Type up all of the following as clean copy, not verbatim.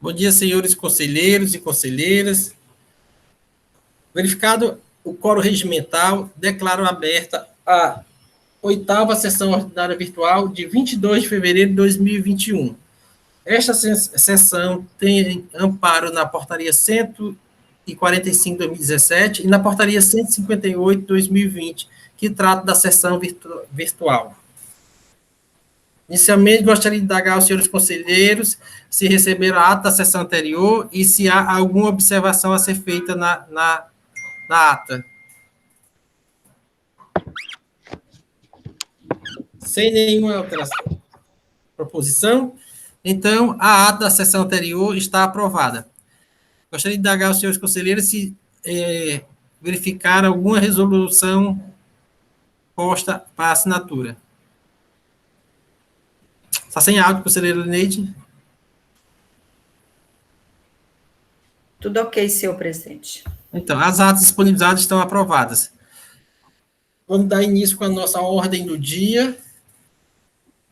Bom dia, senhores conselheiros e conselheiras. Verificado o quórum regimental, declaro aberta a 8ª sessão ordinária virtual de 22 de fevereiro de 2021. Esta sessão tem amparo na portaria 145/2017 e na portaria 158/2020, que trata da sessão virtual. Inicialmente, gostaria de indagar aos senhores conselheiros se receberam a ata da sessão anterior e se há alguma observação a ser feita na ata. Sem nenhuma alteração, proposição, então, a ata da sessão anterior está aprovada. Gostaria de indagar aos senhores conselheiros se verificaram alguma resolução posta para assinatura. Está sem áudio, conselheira Neide? Tudo ok, senhor presidente. Então, as atas disponibilizadas estão aprovadas. Vamos dar início com a nossa ordem do dia.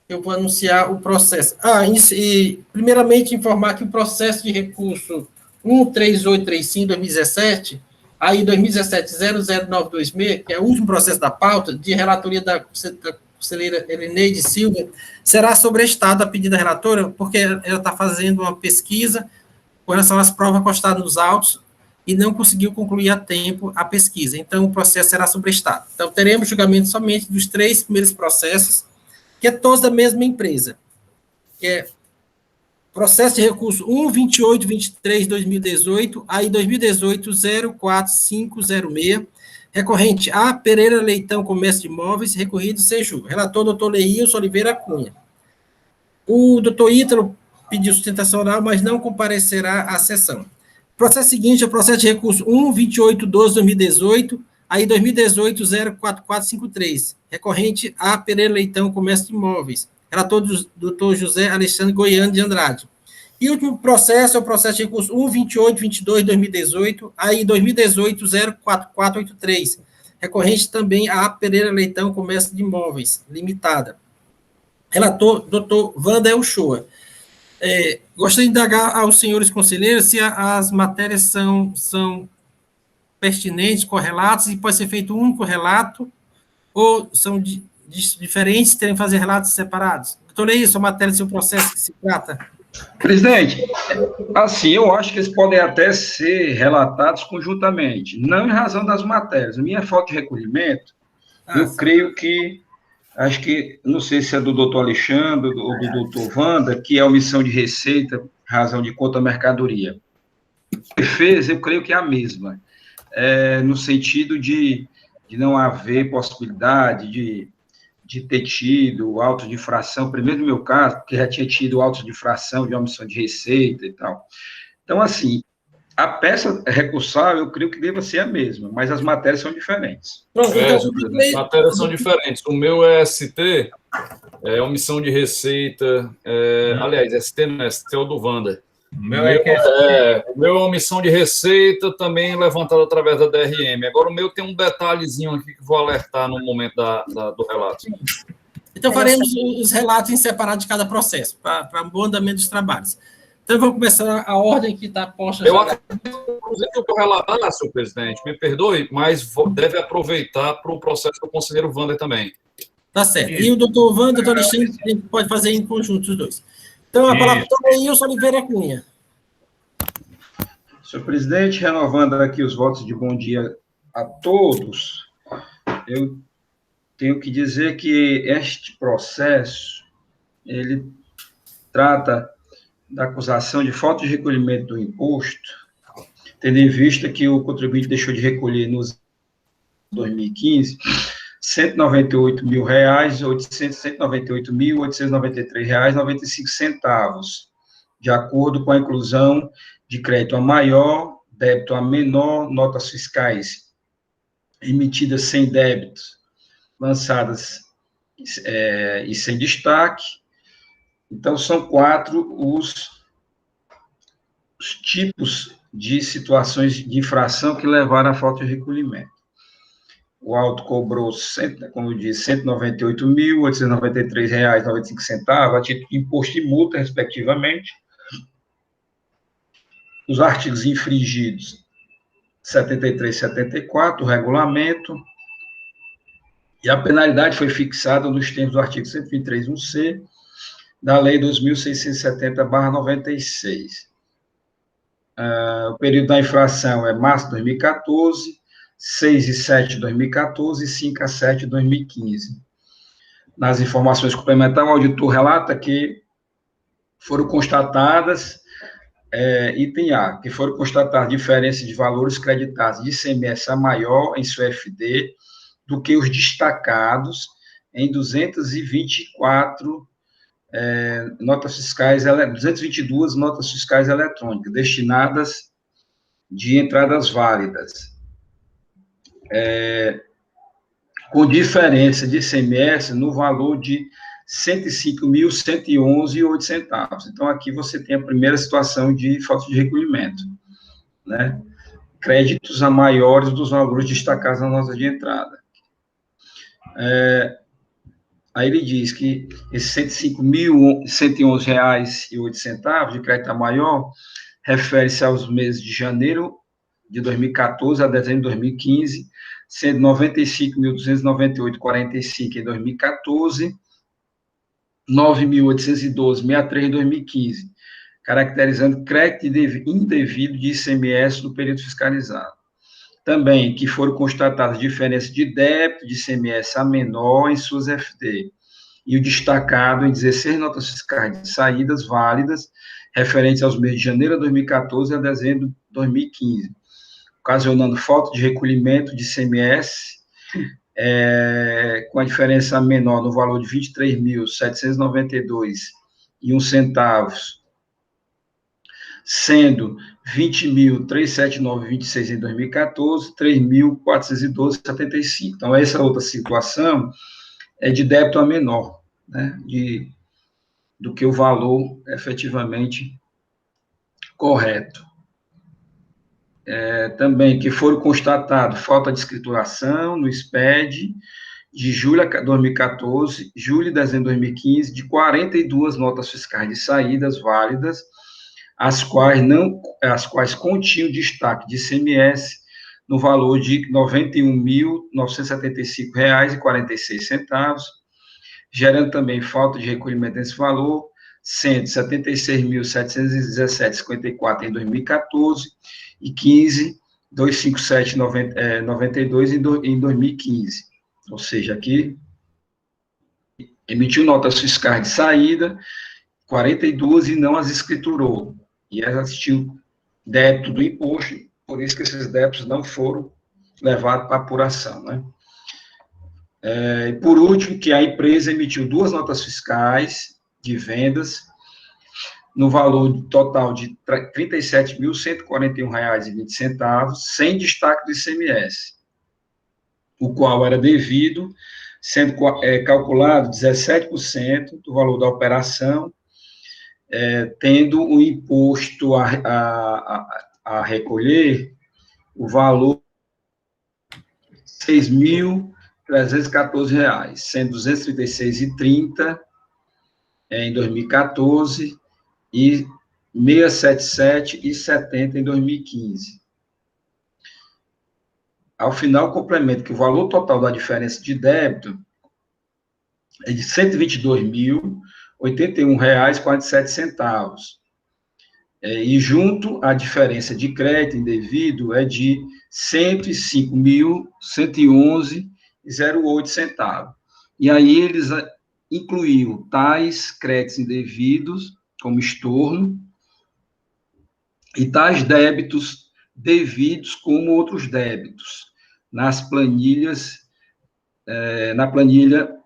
Eu vou anunciar o processo. Primeiramente, informar que o processo de recurso 13835/2017, aí 2017-00926, que é o último processo da pauta, de relatoria da conselheira Elineide Silva, será sobrestado a pedido da relatora, porque ela está fazendo uma pesquisa com relação às provas constadas nos autos e não conseguiu concluir a tempo a pesquisa. Então, o processo será sobrestado. Então, teremos julgamento somente dos 3 primeiros processos, que é todos da mesma empresa, que é processo de recurso 12823/2018, aí 2018-04506, recorrente A. Pereira Leitão Comércio de Imóveis, recorrido Seju. Relator, doutor Leilson Oliveira Cunha. O doutor Ítalo pediu sustentação oral, mas não comparecerá à sessão. O processo seguinte é o processo de recurso 12812/2018, aí 2018-04453, recorrente A. Pereira Leitão Comércio de Imóveis. Relator, doutor José Alexandre Goiano de Andrade. E o último processo é o processo de recurso 12822/2018, aí 2018-04483, recorrente também a Pereira Leitão Comércio de Imóveis, limitada. Relator, doutor Wander Uchoa. Gostaria de indagar aos senhores conselheiros se as matérias são pertinentes, correlatos, e pode ser feito um único relato, ou são diferentes, terem que fazer relatos separados. Doutor Leilson, a matéria do seu processo que se trata? Presidente, assim, eu acho que eles podem até ser relatados conjuntamente, não em razão das matérias. A minha foto de recolhimento, eu creio que, acho que, não sei se é do doutor Alexandre ou do doutor Wanda, que é omissão de receita, razão de conta mercadoria. Que fez, eu creio que é a mesma, no sentido de não haver possibilidade de ter tido auto de infração, primeiro no meu caso, porque já tinha tido auto de infração, de omissão de receita e tal. Então, assim, a peça recursal, eu creio que deva ser a mesma, mas as matérias são diferentes. As matérias são diferentes. O meu é ST, omissão de receita, aliás, ST não é ST, é o do Wanda. O meu é omissão de receita, também levantado através da DRM. Agora, o meu tem um detalhezinho aqui que vou alertar no momento do relato. Então, faremos os relatos em separado de cada processo, para o bom andamento dos trabalhos. Então, vamos começar a ordem que está posta. Eu acredito que eu vou relatar, senhor presidente, me perdoe, mas deve aproveitar para o processo do conselheiro Wander também. Tá certo. E o doutor Wander, doutor Alexandre, a gente pode fazer em conjunto os dois. Então, a palavra para o doutor Leilson Oliveira Cunha. Senhor presidente, renovando aqui os votos de bom dia a todos, eu tenho que dizer que este processo, ele trata da acusação de falta de recolhimento do imposto, tendo em vista que o contribuinte deixou de recolher nos 2015 R$198.893,95, de acordo com a inclusão de crédito a maior, débito a menor, notas fiscais emitidas sem débitos, lançadas e sem destaque. Então, são 4 os tipos de situações de infração que levaram à falta de recolhimento. O auto cobrou, como eu disse, R$198.893,95, a título de imposto e multa, respectivamente. os artigos infringidos, 73 e 74, o regulamento, e a penalidade foi fixada nos termos do artigo 123.1c da Lei 2.670/96. O período da infração é março de 2014, 6 e 7 de 2014 e 5 a 7 de 2015. Nas informações complementares, o auditor relata que foram constatadas, item A, que foram constatadas diferenças de valores creditados de ICMS a maior em sua FD do que os destacados em 224 notas fiscais, 222 notas fiscais eletrônicas, destinadas de entradas válidas, com diferença de ICMS no valor de R$ 105.111,08. Então, aqui você tem a primeira situação de falta de recolhimento, né? Créditos a maiores dos valores destacados na nota de entrada. Aí ele diz que esses R$ 105.111,08 de crédito a maior refere-se aos meses de janeiro de 2014 a dezembro de 2015, sendo R$ 95.298,45 em 2014, R$ 9.812,63 em 2015, caracterizando crédito indevido de ICMS no período fiscalizado. Também que foram constatadas diferenças de débito de ICMS a menor em suas FD, e o destacado em 16 notas fiscais de saídas válidas, referentes aos meses de janeiro de 2014 a dezembro de 2015, ocasionando falta de recolhimento de ICMS, com a diferença menor no valor de R$ 23.792,01, sendo 20.379,26 em 2014, 3.412,75. Então, essa outra situação é de débito a menor, né, do que o valor efetivamente correto. Também que foram constatados falta de escrituração no SPED de julho de 2014, julho e dezembro de 2015, de 42 notas fiscais de saídas válidas, as quais continham destaque de ICMS no valor de R$ 91.975,46, gerando também falta de recolhimento desse valor, sendo R$ 76.717,54 em 2014 e R$ 15.257,92 em 2015. Ou seja, aqui emitiu notas fiscais de saída, 42, e não as escriturou. E existiu débito do imposto, por isso que esses débitos não foram levados para apuração, né? E por último, que a empresa emitiu 2 notas fiscais de vendas, no valor total de R$ 37.141,20, sem destaque do ICMS, o qual era devido, sendo calculado 17% do valor da operação, tendo o imposto a recolher o valor de R$ 6.314, sendo R$ 236,30 em 2014 e R$ 677,70 em 2015. Ao final, complemento que o valor total da diferença de débito é de R$ 122.081,47. E junto à diferença de crédito indevido é de R$ 105.111,08. E aí eles incluíram tais créditos indevidos, como estorno, e tais débitos devidos como outros débitos, nas planilhas, na coluna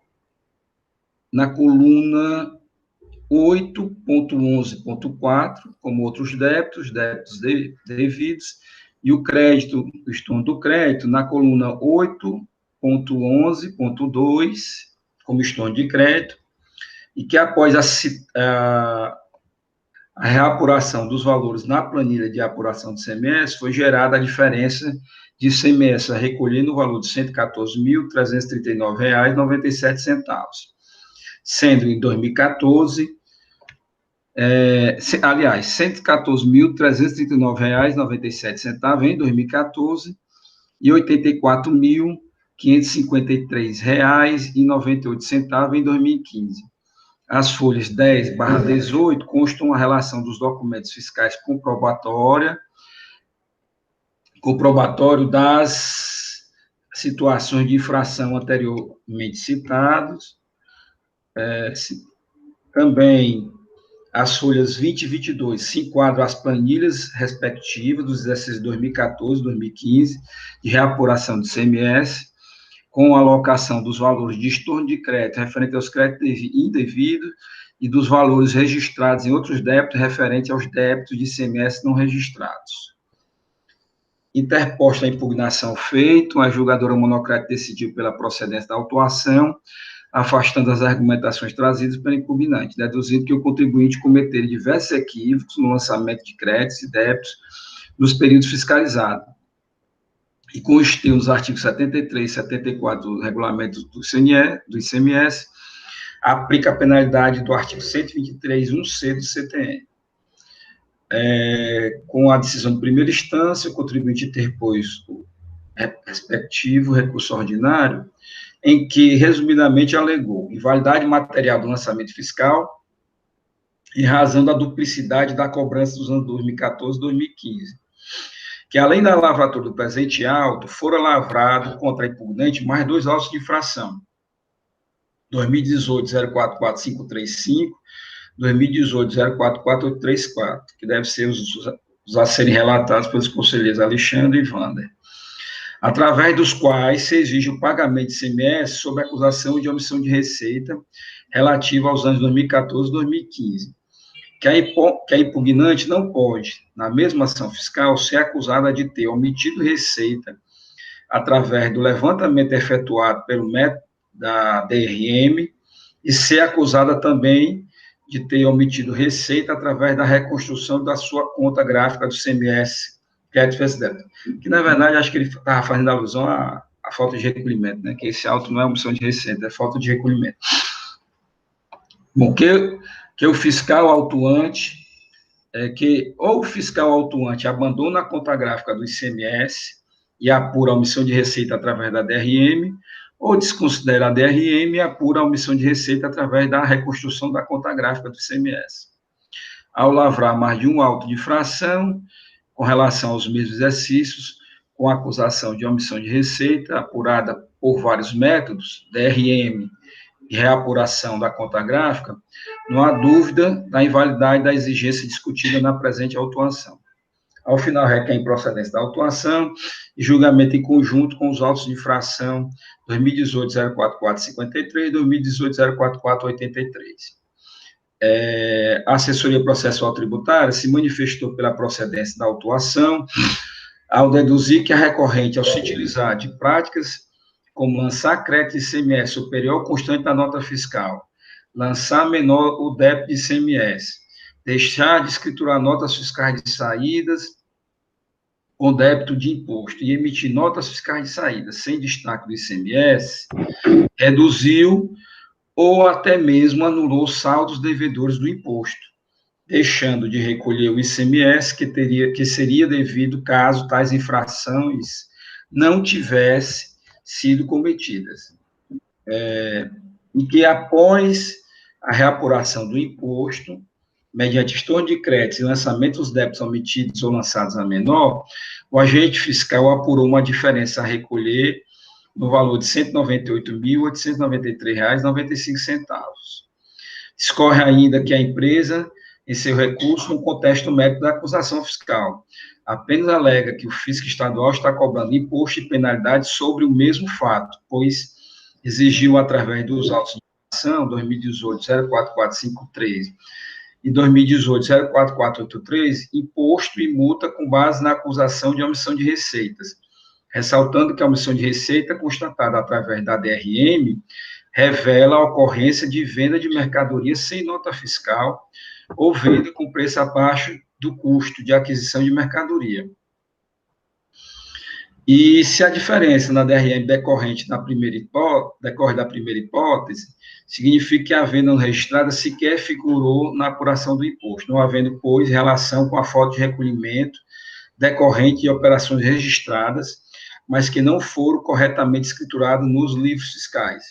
8.11.4, como outros débitos devidos, e o crédito, o estorno do crédito, na coluna 8.11.2, como estorno de crédito, e que após a reapuração dos valores na planilha de apuração de ICMS, foi gerada a diferença de ICMS a recolher no valor de R$ 114.339,97, sendo em 2014 aliás, R$ 114.339,97 em 2014 e R$ 84.553,98 em 2015. As folhas 10/18 constam a relação dos documentos fiscais comprobatório das situações de infração anteriormente citadas. Também as folhas 20 e 22 se enquadram as planilhas respectivas dos exercícios de 2014 e 2015 de reapuração do ICMS, com a alocação dos valores de estorno de crédito referente aos créditos indevidos e dos valores registrados em outros débitos referente aos débitos de ICMS não registrados. Interposta a impugnação feita, a julgadora monocrática decidiu pela procedência da autuação, afastando as argumentações trazidas pelo impugnante, deduzindo que o contribuinte cometeu diversos equívocos no lançamento de créditos e débitos nos períodos fiscalizados, e constiu nos artigos 73 e 74 do regulamento do ICMS, aplica a penalidade do artigo 123, 1C do CTN. Com a decisão de primeira instância, o contribuinte interpôs o respectivo recurso ordinário, em que, resumidamente, alegou invalidade material do lançamento fiscal em razão da duplicidade da cobrança dos anos 2014 e 2015, que, além da lavratura do presente auto, fora lavrado contra a impugnante mais 2 autos de infração, 2018-044535, 2018-044834, que devem ser os a serem relatados pelos conselheiros Alexandre e Wander, através dos quais se exige o pagamento de ICMS sob acusação de omissão de receita relativa aos anos 2014 e 2015, que a impugnante não pode, na mesma ação fiscal, ser acusada de ter omitido receita através do levantamento efetuado pelo método da DRM e ser acusada também de ter omitido receita através da reconstrução da sua conta gráfica do ICMS, crédito versus débito. Que, na verdade, acho que ele estava fazendo alusão à falta de recolhimento, né? Que esse auto não é omissão de receita, é falta de recolhimento. Bom, que o fiscal autuante, ou o fiscal autuante abandona a conta gráfica do ICMS e apura a omissão de receita através da DRM, ou desconsidera a DRM e apura a omissão de receita através da reconstrução da conta gráfica do ICMS. Ao lavrar mais de um auto de infração, com relação aos mesmos exercícios, com acusação de omissão de receita, apurada por vários métodos, DRM e reapuração da conta gráfica, não há dúvida da invalidade da exigência discutida na presente autuação. Ao final, requer improcedência da autuação e julgamento em conjunto com os autos de infração 2018-04453 e 2018-04483. A assessoria processual tributária se manifestou pela procedência da autuação ao deduzir que a recorrente, ao se utilizar de práticas como lançar crédito de ICMS superior ao constante da nota fiscal, lançar menor o débito de ICMS, deixar de escriturar notas fiscais de saídas com débito de imposto e emitir notas fiscais de saída sem destaque do ICMS, reduziu ou até mesmo anulou saldos devedores do imposto, deixando de recolher o ICMS que seria devido caso tais infrações não tivessem sido cometidas. E que após a reapuração do imposto, mediante estorno de créditos e lançamento dos débitos omitidos ou lançados a menor, o agente fiscal apurou uma diferença a recolher no valor de R$ 198.893,95. Discorre ainda que a empresa, em seu recurso, não contesta o mérito da acusação fiscal, apenas alega que o fisco estadual está cobrando imposto e penalidade sobre o mesmo fato, pois exigiu, através dos autos de infração 2018-04453 e 2018-04483, imposto e multa com base na acusação de omissão de receitas, ressaltando que a omissão de receita constatada através da DRM revela a ocorrência de venda de mercadoria sem nota fiscal ou venda com preço abaixo do custo de aquisição de mercadoria. E se a diferença na DRM decorre da primeira hipótese, significa que a venda não registrada sequer figurou na apuração do imposto, não havendo, pois, relação com a falta de recolhimento decorrente de operações registradas, mas que não foram corretamente escrituradas nos livros fiscais,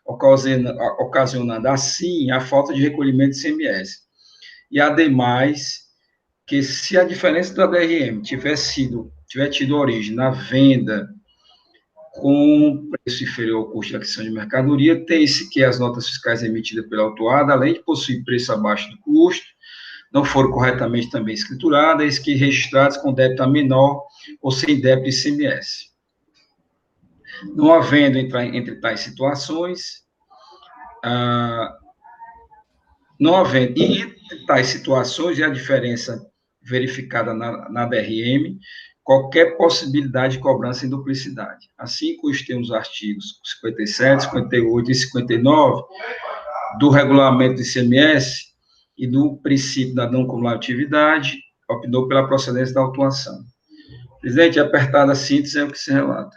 ocasionando, assim, a falta de recolhimento de ICMS. E, ademais, que se a diferença da DRM tiver tido origem na venda com preço inferior ao custo de aquisição de mercadoria, tem-se que as notas fiscais emitidas pela autuada, além de possuir preço abaixo do custo, não foram corretamente também escrituradas, que registradas com débito a menor ou sem débito de ICMS. Não havendo entre tais situações, não havendo, e entre tais situações e a diferença verificada na DRM, qualquer possibilidade de cobrança em duplicidade. Assim constém os artigos 57, 58 e 59 do regulamento do ICMS e do princípio da não cumulatividade, opinou pela procedência da autuação. Presidente, apertada a síntese é o que se relata.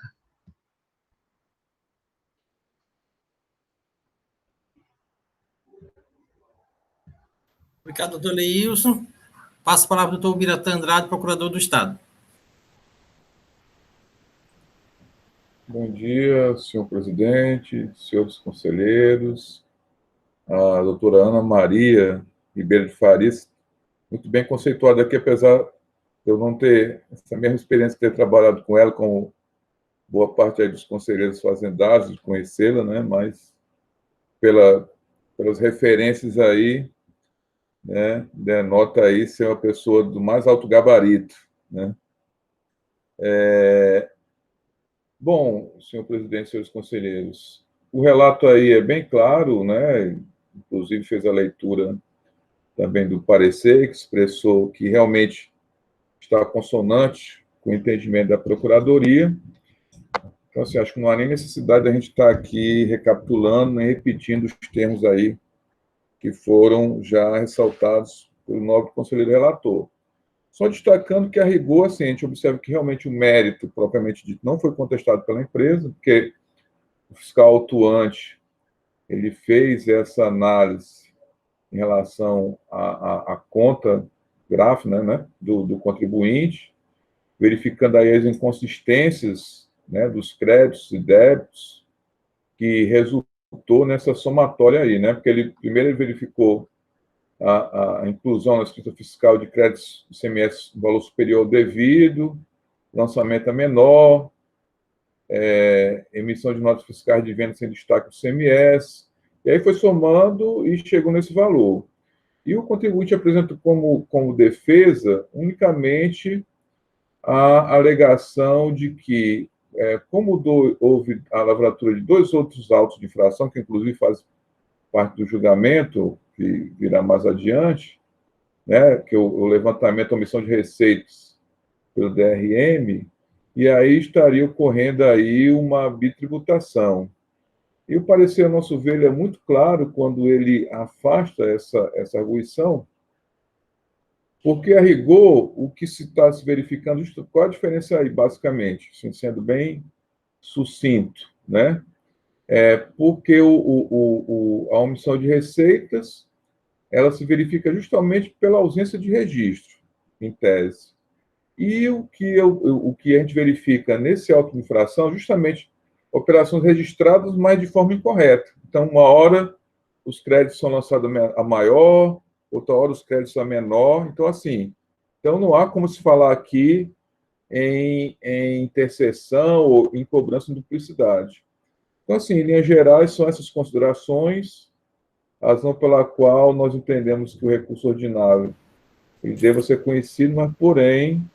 Obrigado, doutor Leilson. Passo a palavra ao doutor Biratã Andrade, procurador do Estado. Bom dia, senhor presidente, senhores conselheiros, a doutora Ana Maria Ribeiro de Farias, muito bem conceituada aqui, apesar de eu não ter essa mesma experiência de ter trabalhado com ela, como boa parte aí dos conselheiros fazendários, de conhecê-la, né, mas pelas referências aí, né, denota aí ser uma pessoa do mais alto gabarito, né. Bom, senhor presidente, senhores conselheiros, o relato aí é bem claro, né, inclusive fez a leitura também do parecer, que expressou que realmente está consonante com o entendimento da Procuradoria. Então, assim, acho que não há nem necessidade da gente estar aqui recapitulando, nem repetindo os termos aí que foram já ressaltados pelo nobre conselheiro relator. Só destacando que, a rigor, assim, a gente observa que realmente o mérito, propriamente dito, não foi contestado pela empresa, porque o fiscal autuante ele fez essa análise em relação à conta gráfica, né, do contribuinte, verificando aí as inconsistências, né, dos créditos e débitos, que resultou nessa somatória aí, né, porque primeiro ele verificou a inclusão na escrita fiscal de créditos do ICMS no valor superior ao devido, lançamento a menor, emissão de notas fiscais de venda sem destaque do ICMS, e aí foi somando e chegou nesse valor. E o contribuinte apresenta como defesa unicamente a alegação de que, como houve a lavratura de 2 outros autos de infração, que inclusive fazem parte do julgamento, que virá mais adiante, né, que é o levantamento da omissão de receitas pelo DRM, e aí estaria ocorrendo aí uma bitributação. E o parecer, a nosso ver, ele é muito claro quando ele afasta essa arguição, porque, a rigor, o que se está se verificando, qual a diferença aí, basicamente, assim, sendo bem sucinto, né? Porque a omissão de receitas, ela se verifica justamente pela ausência de registro, em tese. E o que a gente verifica nesse auto de infração, justamente operações registradas, mas de forma incorreta. Então, uma hora os créditos são lançados a maior, outra hora os créditos a menor. Então, assim, não há como se falar aqui em interseção ou em cobrança de duplicidade. Então, assim, em linhas gerais, são essas considerações, a razão pela qual nós entendemos que o recurso ordinário ele deva ser conhecido, mas, porém,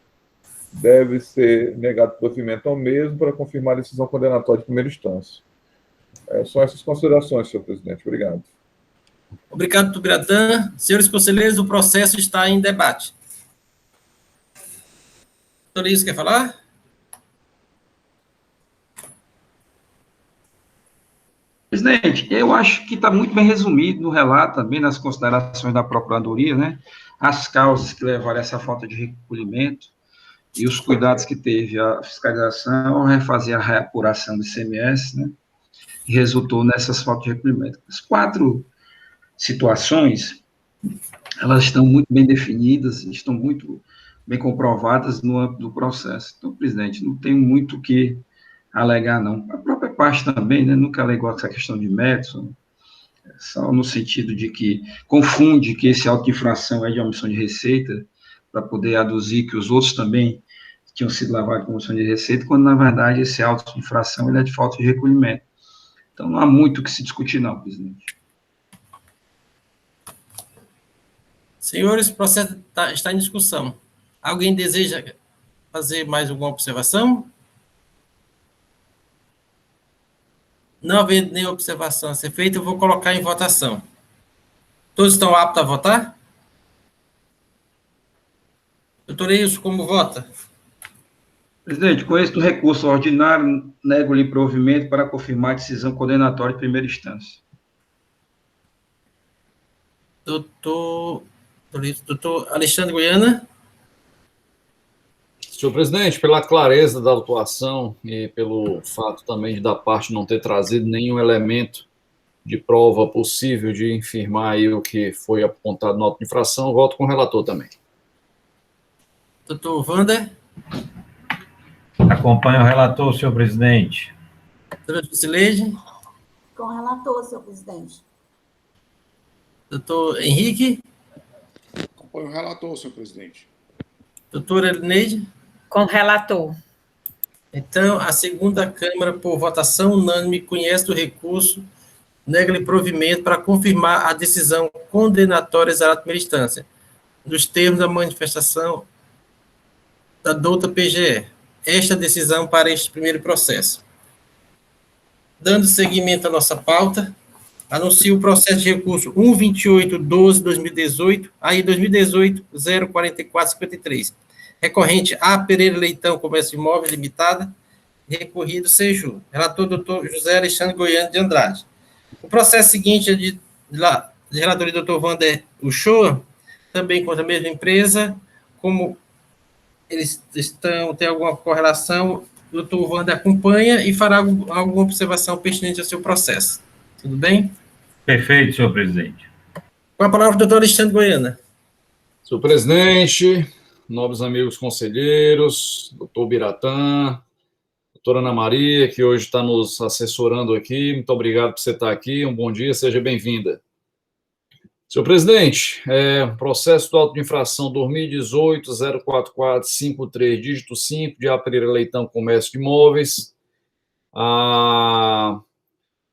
deve ser negado provimento ao mesmo para confirmar a decisão condenatória de primeira instância. São essas considerações, senhor presidente. Obrigado. Obrigado, doutor Biratã. Senhores conselheiros, o processo está em debate. Doutor Luiz, quer falar? Presidente, eu acho que está muito bem resumido no relato, também nas considerações da Procuradoria, né? As causas que levaram a essa falta de recolhimento. e os cuidados que teve a fiscalização ao refazer a reapuração do ICMS, né, e resultou nessas faltas de recolhimento. As 4 situações, elas estão muito bem definidas, estão muito bem comprovadas no âmbito do processo. Então, presidente, não tem muito o que alegar, não. A própria parte também, né, nunca alegou essa questão de mérito, só no sentido de que confunde que esse auto de infração é de omissão de receita, para poder aduzir que os outros também tinham sido lavados com omissão de receita, quando, na verdade, esse auto de infração ele é de falta de recolhimento. Então, não há muito o que se discutir, não, presidente. Senhores, o processo está em discussão. Alguém deseja fazer mais alguma observação? Não havendo nenhuma observação a ser feita, eu vou colocar em votação. Todos estão aptos a votar? Doutor Eilson, como vota? Presidente, com êxito do recurso ordinário, nego-lhe provimento para confirmar a decisão condenatória de primeira instância. Doutor Alexandre Goiana? Senhor presidente, pela clareza da atuação e pelo fato também de da parte não ter trazido nenhum elemento de prova possível de infirmar aí o que foi apontado na auto de infração, voto com o relator também. Doutor Wander? Acompanho o relator, senhor presidente. Doutora Jusileide? Com o relator, senhor presidente. Doutor Henrique? Acompanho o relator, senhor presidente. Doutora Elineide? Com o relator. Então, a segunda Câmara, por votação unânime, conhece o recurso, nega-lhe provimento para confirmar a decisão condenatória exarada de primeira instância, nos termos da manifestação da douta PGE. Esta decisão para este primeiro processo. Dando seguimento à nossa pauta, anuncio o processo de recurso 12812-2018, aí 2018-04453, recorrente A. Pereira Leitão, Comércio de Imóveis Limitada, recorrido Seju. Relator, doutor José Alexandre Goiano de Andrade. O processo seguinte é de relatoria do doutor Wander Uchoa, também contra a mesma empresa, como eles têm alguma correlação, o doutor Wander acompanha e fará alguma observação pertinente ao seu processo. Tudo bem? Perfeito, senhor presidente. Com a palavra, doutor Alexandre Goiana. Senhor presidente, nobres amigos conselheiros, doutor Biratã, doutora Ana Maria, que hoje está nos assessorando aqui, muito obrigado por você estar aqui, um bom dia, seja bem-vinda. Senhor presidente, processo do auto de infração 2018-04453, dígito 5, de A. Pereira Leitão, Comércio de Imóveis,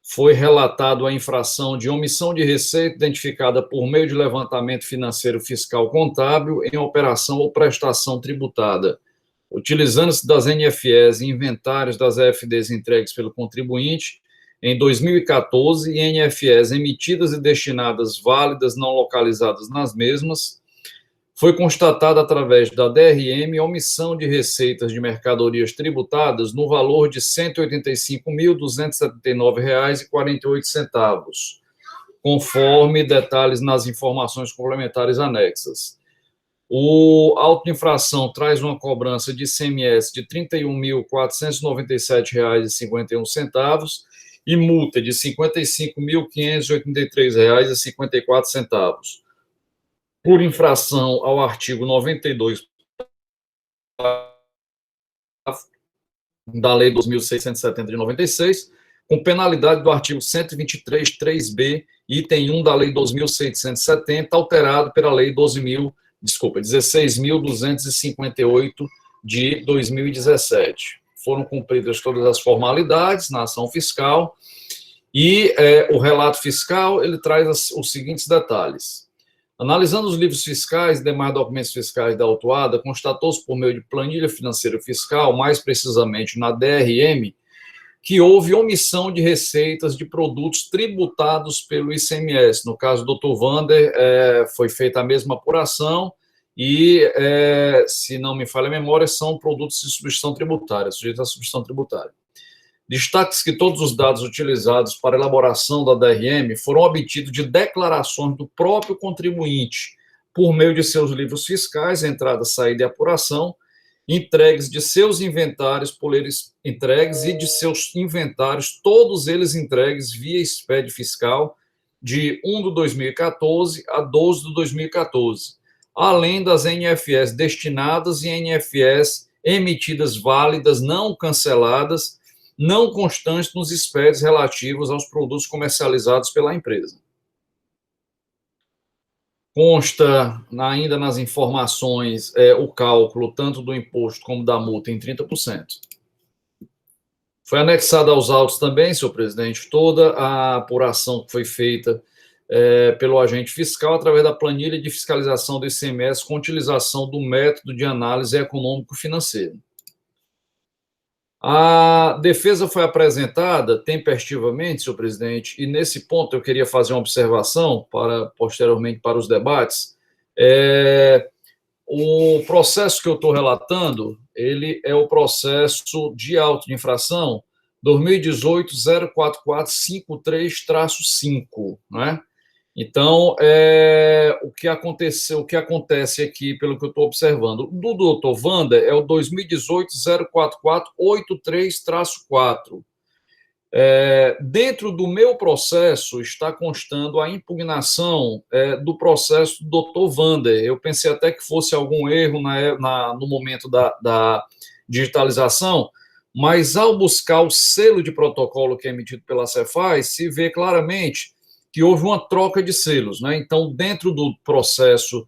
foi relatado a infração de omissão de receita identificada por meio de levantamento financeiro fiscal contábil em operação ou prestação tributada, utilizando-se das NFEs e inventários das EFDs entregues pelo contribuinte em 2014 e NFEs emitidas e destinadas válidas não localizadas nas mesmas, foi constatada através da DRM omissão de receitas de mercadorias tributadas no valor de R$ 185.279,48, conforme detalhes nas informações complementares anexas. O auto de infração traz uma cobrança de ICMS de R$ 31.497,51 e multa de R$ 55.583,54, por infração ao artigo 92 da Lei 2.670 de 96, com penalidade do artigo 123, 3b, item 1 da Lei 2.670, alterado pela Lei 16.258 de 2017. Foram cumpridas todas as formalidades na ação fiscal e o relato fiscal ele traz os seguintes detalhes. Analisando os livros fiscais e demais documentos fiscais da autuada, constatou-se por meio de planilha financeira fiscal, mais precisamente na DRM, que houve omissão de receitas de produtos tributados pelo ICMS. No caso do Dr. Wander, foi feita a mesma apuração e, se não me falha a memória, são produtos de substituição tributária, sujeitos à substituição tributária. Destaque-se que todos os dados utilizados para a elaboração da DRM foram obtidos de declarações do próprio contribuinte, por meio de seus livros fiscais, entrada, saída e apuração, entregues de seus inventários por eles entregues e de seus inventários, todos eles entregues via SPED fiscal de 1 de 2014 a 12 de 2014, além das NFS destinadas e NFS emitidas válidas, não canceladas, não constantes nos SPEDs relativos aos produtos comercializados pela empresa. Consta ainda nas informações o cálculo tanto do imposto como da multa em 30%. Foi anexada aos autos também, senhor presidente, toda a apuração que foi feita pelo agente fiscal através da planilha de fiscalização do ICMS com utilização do método de análise econômico-financeira. A defesa foi apresentada tempestivamente, senhor presidente, e nesse ponto eu queria fazer uma observação posteriormente para os debates. O processo que eu estou relatando, ele é o processo de auto de infração 2018-04453-5, né? Então, o que acontece aqui, pelo que eu estou observando, do doutor Wander é o 2018-04483-4. Dentro do meu processo está constando a impugnação do processo do doutor Wander. Eu pensei até que fosse algum erro no momento da digitalização, mas ao buscar o selo de protocolo que é emitido pela Cefaz, se vê claramente que houve uma troca de selos, né? Então, dentro do processo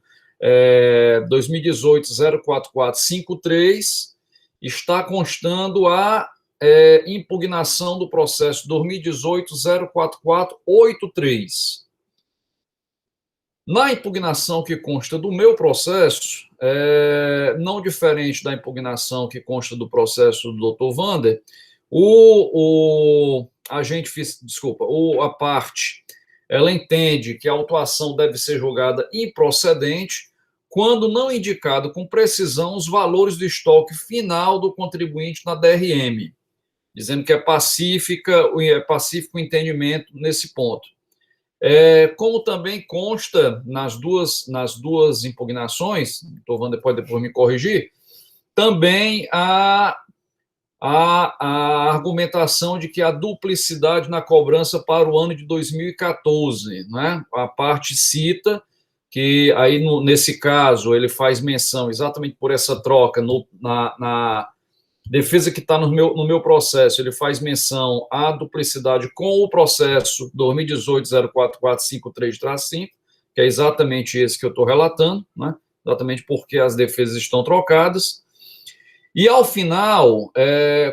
2018-04453, está constando a impugnação do processo 2018-04483. Na impugnação que consta do meu processo, não diferente da impugnação que consta do processo do Dr. Wander, a parte, ela entende que a autuação deve ser julgada improcedente quando não indicado com precisão os valores do estoque final do contribuinte na DRM, dizendo que é pacífico o entendimento nesse ponto. Como também consta nas duas impugnações, o doutor Wander pode depois me corrigir, também a argumentação de que há duplicidade na cobrança para o ano de 2014, né? A parte cita que aí, nesse caso, ele faz menção exatamente por essa troca na defesa que está no meu processo, ele faz menção à duplicidade com o processo 2018-04453-5, que é exatamente esse que eu estou relatando, né? Exatamente porque as defesas estão trocadas. E, ao final,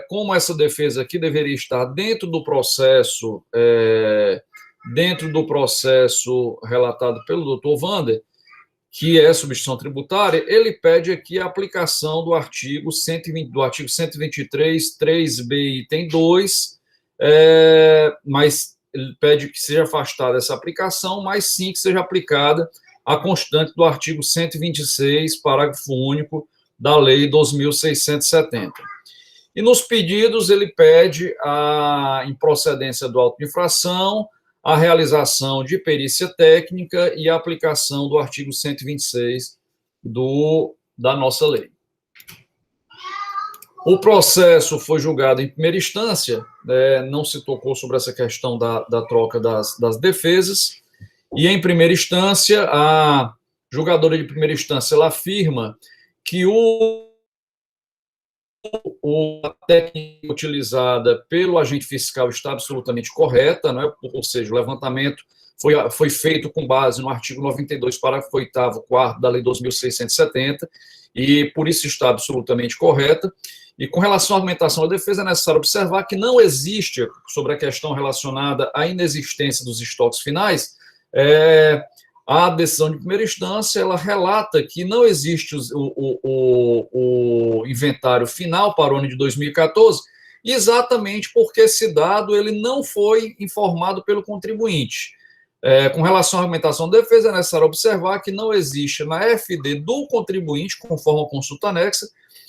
como essa defesa aqui deveria estar dentro do processo relatado pelo doutor Wander, que é substituição tributária, ele pede aqui a aplicação do artigo 123, 3b, item 2, mas ele pede que seja afastada essa aplicação, mas sim que seja aplicada a constante do artigo 126, parágrafo único, da Lei 2.670. E nos pedidos ele pede a improcedência do auto de infração, a realização de perícia técnica e a aplicação do artigo 126 da nossa lei. O processo foi julgado em primeira instância, não se tocou sobre essa questão da troca das defesas, e em primeira instância, a julgadora de primeira instância ela afirma que a técnica utilizada pelo agente fiscal está absolutamente correta, não é? Ou seja, o levantamento foi feito com base no artigo 92, parágrafo 8º, 4º da Lei 2.670, e por isso está absolutamente correta. E com relação à argumentação da defesa, é necessário observar que não existe, sobre a questão relacionada à inexistência dos estoques finais, a decisão de primeira instância, ela relata que não existe o inventário final para o ano de 2014, exatamente porque esse dado ele não foi informado pelo contribuinte. Com relação à argumentação da defesa, é necessário observar que não existe na FD do contribuinte, conforme a consulta anexa,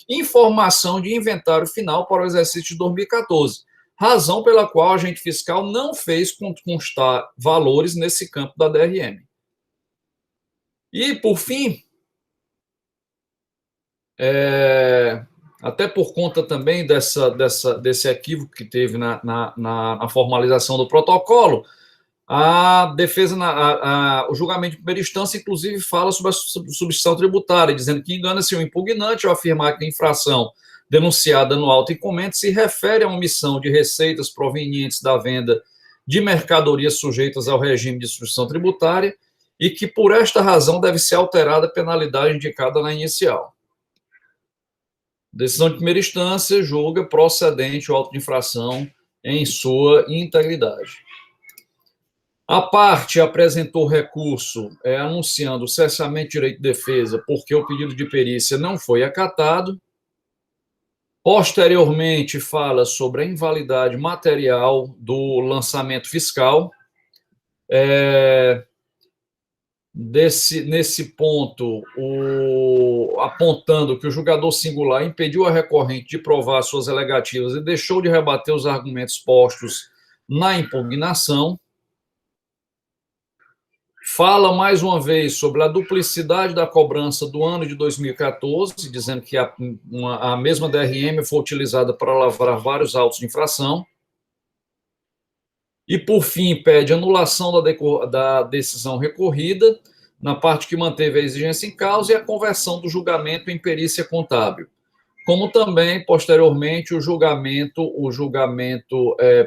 informação de inventário final para o exercício de 2014, razão pela qual a agente fiscal não fez constar valores nesse campo da DRM. E, por fim, até por conta também desse equívoco que teve na formalização do protocolo, a defesa, o julgamento de primeira instância, inclusive, fala sobre a substituição tributária, dizendo que engana-se o impugnante ao afirmar que a infração denunciada no auto incumbente se refere à omissão de receitas provenientes da venda de mercadorias sujeitas ao regime de substituição tributária e que, por esta razão, deve ser alterada a penalidade indicada na inicial. Decisão de primeira instância julga procedente o auto de infração em sua integridade. A parte apresentou recurso anunciando o cessamento de direito de defesa porque o pedido de perícia não foi acatado. Posteriormente, fala sobre a invalidade material do lançamento fiscal. Nesse ponto, apontando que o julgador singular impediu a recorrente de provar suas alegativas e deixou de rebater os argumentos postos na impugnação. Fala mais uma vez sobre a duplicidade da cobrança do ano de 2014, dizendo que a mesma DRM foi utilizada para lavrar vários autos de infração. E, por fim, pede anulação da decisão recorrida, na parte que manteve a exigência em causa, e a conversão do julgamento em perícia contábil. Como também, posteriormente, o julgamento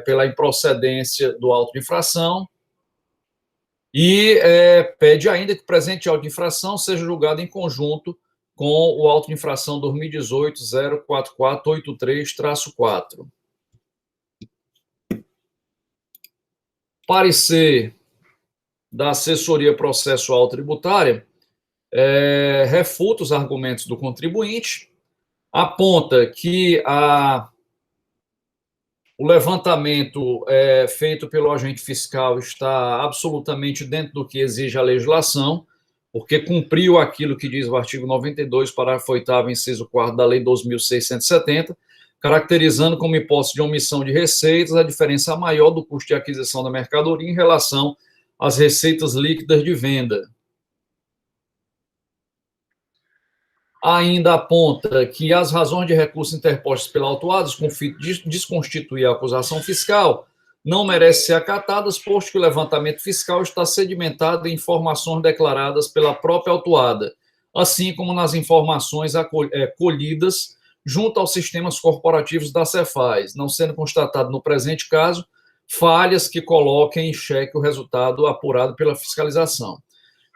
pela improcedência do auto de infração, e pede ainda que o presente auto de infração seja julgado em conjunto com o auto de infração 2018-04483-4. Parecer da assessoria processual tributária refuta os argumentos do contribuinte, aponta que o levantamento feito pelo agente fiscal está absolutamente dentro do que exige a legislação, porque cumpriu aquilo que diz o artigo 92, parágrafo 8º, inciso 4º da Lei 2.670, caracterizando como hipótese de omissão de receitas a diferença maior do custo de aquisição da mercadoria em relação às receitas líquidas de venda. Ainda aponta que as razões de recurso interpostas pela autuadas com o fim de desconstituir a acusação fiscal não merecem ser acatadas, posto que o levantamento fiscal está sedimentado em informações declaradas pela própria autuada, assim como nas informações colhidas junto aos sistemas corporativos da Cefaz, não sendo constatado no presente caso falhas que coloquem em xeque o resultado apurado pela fiscalização.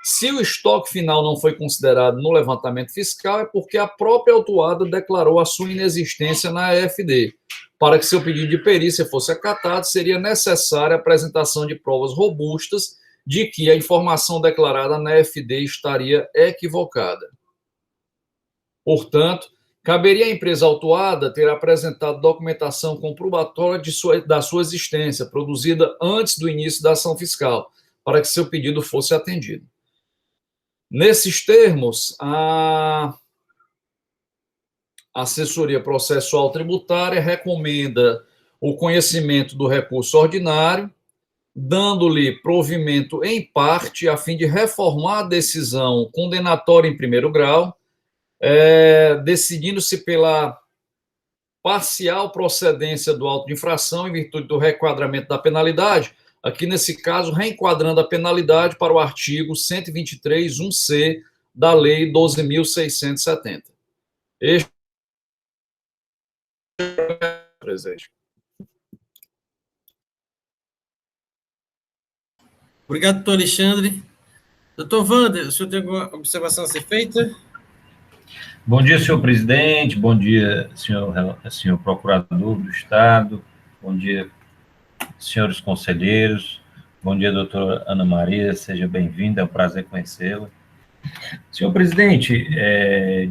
Se o estoque final não foi considerado no levantamento fiscal, é porque a própria autuada declarou a sua inexistência na EFD. Para que seu pedido de perícia fosse acatado, seria necessária a apresentação de provas robustas de que a informação declarada na EFD estaria equivocada. Portanto, caberia à empresa autuada ter apresentado documentação comprobatória da sua existência, produzida antes do início da ação fiscal, para que seu pedido fosse atendido. Nesses termos, a assessoria processual tributária recomenda o conhecimento do recurso ordinário, dando-lhe provimento em parte, a fim de reformar a decisão condenatória em primeiro grau, decidindo-se pela parcial procedência do auto de infração em virtude do requadramento da penalidade, aqui nesse caso reenquadrando a penalidade para o artigo 123.1c da Lei 12.670. Este presente. Obrigado, doutor Alexandre. Doutor Wander, o senhor tem alguma observação a ser feita? Bom dia, senhor presidente, bom dia, senhor procurador do Estado, bom dia, senhores conselheiros, bom dia, doutora Ana Maria, seja bem-vinda, é um prazer conhecê-la. Senhor presidente,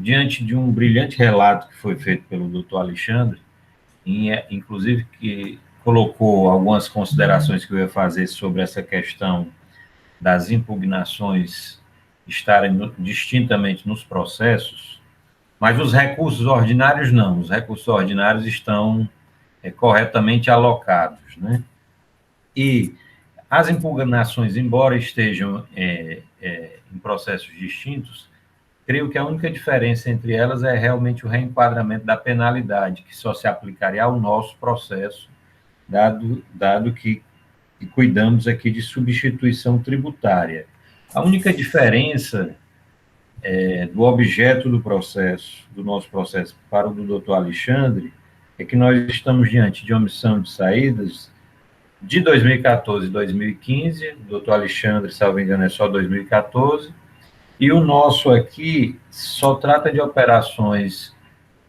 diante de um brilhante relato que foi feito pelo doutor Alexandre, inclusive que colocou algumas considerações que eu ia fazer sobre essa questão das impugnações estarem distintamente nos processos, mas os recursos ordinários não, os recursos ordinários estão corretamente alocados, né? E as impugnações, embora estejam em processos distintos, creio que a única diferença entre elas é realmente o reenquadramento da penalidade, que só se aplicaria ao nosso processo, dado que cuidamos aqui de substituição tributária. A única diferença do objeto do processo, do nosso processo, para o do doutor Alexandre, é que nós estamos diante de omissão de saídas de 2014 e 2015, o doutor Alexandre, salvo engano, é só 2014, e o nosso aqui só trata de operações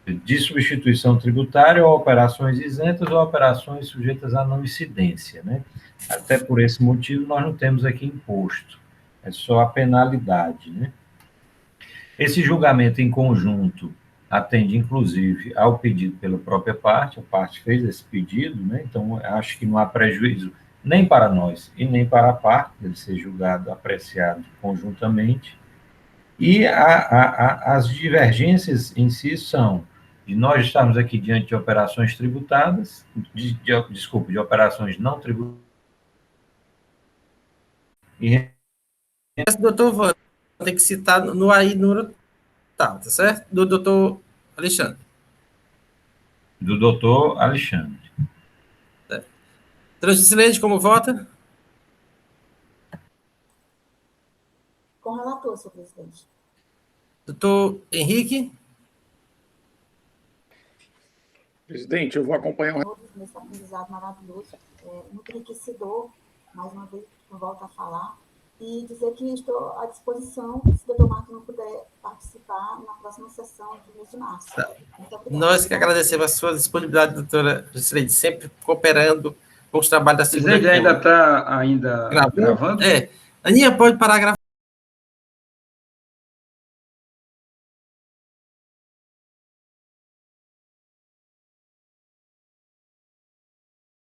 de substituição tributária ou operações isentas ou operações sujeitas à não incidência, né? Até por esse motivo, nós não temos aqui imposto, é só a penalidade, né? Esse julgamento em conjunto atende, inclusive, ao pedido pela própria parte, a parte fez esse pedido, né? Então, acho que não há prejuízo nem para nós e nem para a parte, dele ser julgado, apreciado conjuntamente. E as divergências em si são de nós estarmos aqui diante de operações tributadas, de operações não tributárias. E doutor Wanda, tem que citar no aí, no tá certo? Do doutor Alexandre. Do doutor Alexandre. Transilene, como vota? Com o relator, senhor presidente. Doutor Henrique? Presidente, eu vou acompanhar o Todos nesse aprendizado maravilhoso, muito enriquecedor, mais uma vez, eu volto a falar, e dizer que estou à disposição, se o doutor Marcos não puder participar na próxima sessão de mês de março. Tá. Nós que agradecemos a sua disponibilidade, doutora Juscelene, sempre cooperando com os trabalhos da segunda. Ele ainda está gravando? Aninha, pode parar a gravação.